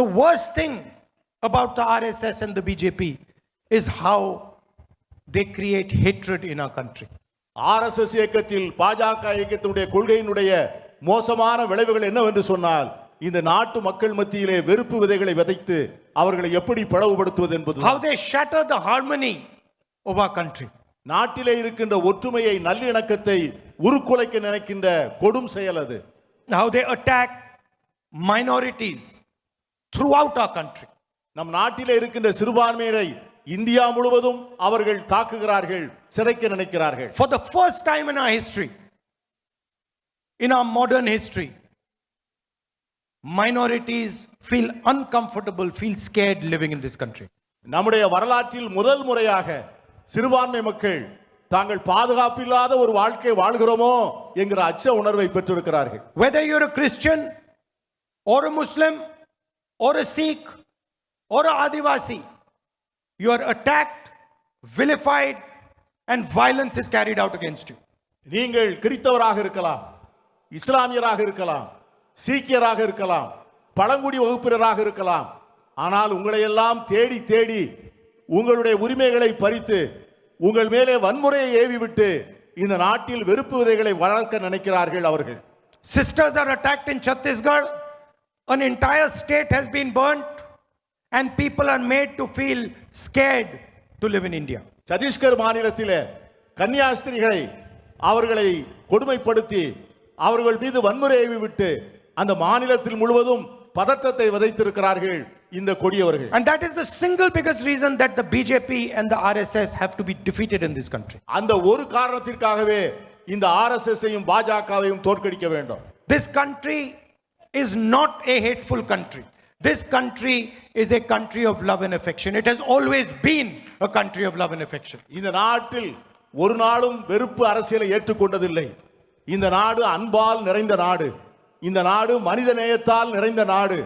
The worst thing about the RSS and the BJP is how they create hatred in our country. RSS இயக்கத்தில் பாஜக இயக்கத்தினுடைய கொள்கையினுடைய மோசமான விளைவுகள் என்னவென்று சொன்னால் இந்த நாட்டு மக்கள் மத்தியிலே வெறுப்பு விதைகளை விதைத்து அவர்களை எப்படி பிளவுபடுத்துவது என்பது. How they shatter the harmony of our country. நாட்டிலே இருக்கின்ற ஒற்றுமையை நல்லிணக்கத்தை உருக்குலைக்க நினைக்கின்ற கொடும் செயல் அது. How they attack minorities throughout our country. நம் நாட்டிலே இருக்கின்ற சிறுபான்மையினரை இந்தியா முழுவதும் அவர்கள் தாக்குகிறார்கள், சிதைக்க நினைக்கிறார்கள். For the first time in our history, in our modern history, minorities feel uncomfortable, feel scared living in this country. நம்முடைய வரலாற்றில் முதல் முறையாக சிறுபான்மை மக்கள் தாங்கள் பாதுகாப்பில்லாத ஒரு வாழ்க்கை வாழ்கிறோமோ என்கிற அச்ச உணர்வை பெற்றிருக்கிறார்கள். Whether you're a Christian or a Muslim or a Sikh or a Adivasi, you are attacked, vilified, and violence is carried out against you. நீங்கள் கிறிஸ்தவராக இருக்கலாம், இஸ்லாமியராக இருக்கலாம், சீக்கியராக இருக்கலாம், பழங்குடி வகுப்பினராக இருக்கலாம். ஆனால் உங்களை எல்லாம் தேடி தேடி உங்களுடைய உரிமைகளை பறித்து உங்கள் மேலே வன்முறையை ஏவி விட்டு இந்த நாட்டில் வெறுப்பு விதைகளை வளர்க்க நினைக்கிறார்கள் அவர்கள். Sisters are attacked in Chhattisgarh. An entire state has been burnt and people are made to feel scared to live in India. Chhattisgarh மாநிலத்திலே கன்னியாஸ்திரிகளை அவர்களை கொடுமைப்படுத்தி அவர்கள் மீது வன்முறை ஏவி விட்டு அந்த மாநிலத்தில் முழுவதும் பதற்றத்தை விதைத்திருக்கிறார்கள் இந்த கொடியவர்கள். And that is the single biggest reason that the BJP and the RSS have to be defeated in this country. அந்த ஒரு காரணத்திற்காகவே இந்த ஆர்எஸ்எஸ்ஸையும் பாஜகவையும் தோற்கடிக்க வேண்டும். This country is not a hateful country. This country is a country of love and affection. It has always been a country of love and affection. இந்த நாட்டில் ஒரு நாளும் வெறுப்பு அரசியலை ஏற்றுக்கொண்டதில்லை. இந்த நாடு அன்பால் நிறைந்த நாடு. இந்த நாடு மனித நேயத்தால் நிறைந்த நாடு.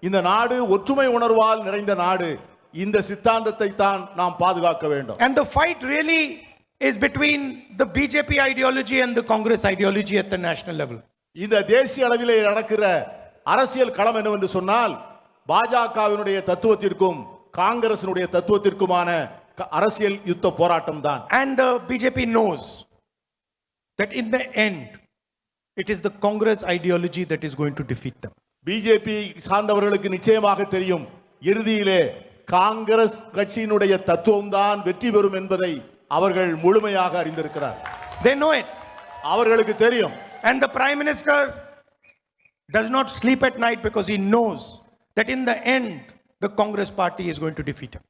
இந்த நாடு ஒற்றுமை உணர்வால் நிறைந்த நாடு. இந்த சித்தாந்தத்தை தான் நாம் பாதுகாக்க வேண்டும். And the fight really is between the BJP ideology and the Congress ideology at the national level. இந்த தேசிய அளவிலே நடக்கிற அரசியல் களம் என்னவென்று சொன்னால் பாஜகவினுடைய தத்துவத்திற்கும் காங்கிரசினுடைய தத்துவத்திற்குமான அரசியல் யுத்த போராட்டம் தான். And the BJP knows that in the end it is the Congress ideology that is going to defeat them. BJP சார்ந்தவர்களுக்கு நிச்சயமாக தெரியும் இறுதியிலே காங்கிரஸ் கட்சியினுடைய தத்துவம் தான் வெற்றி பெறும் என்பதை அவர்கள் முழுமையாக அறிந்திருக்கிறார். They know it. அவர்களுக்கு தெரியும். And the Prime Minister does not sleep at night because he knows that in the end the Congress party is going to defeat him.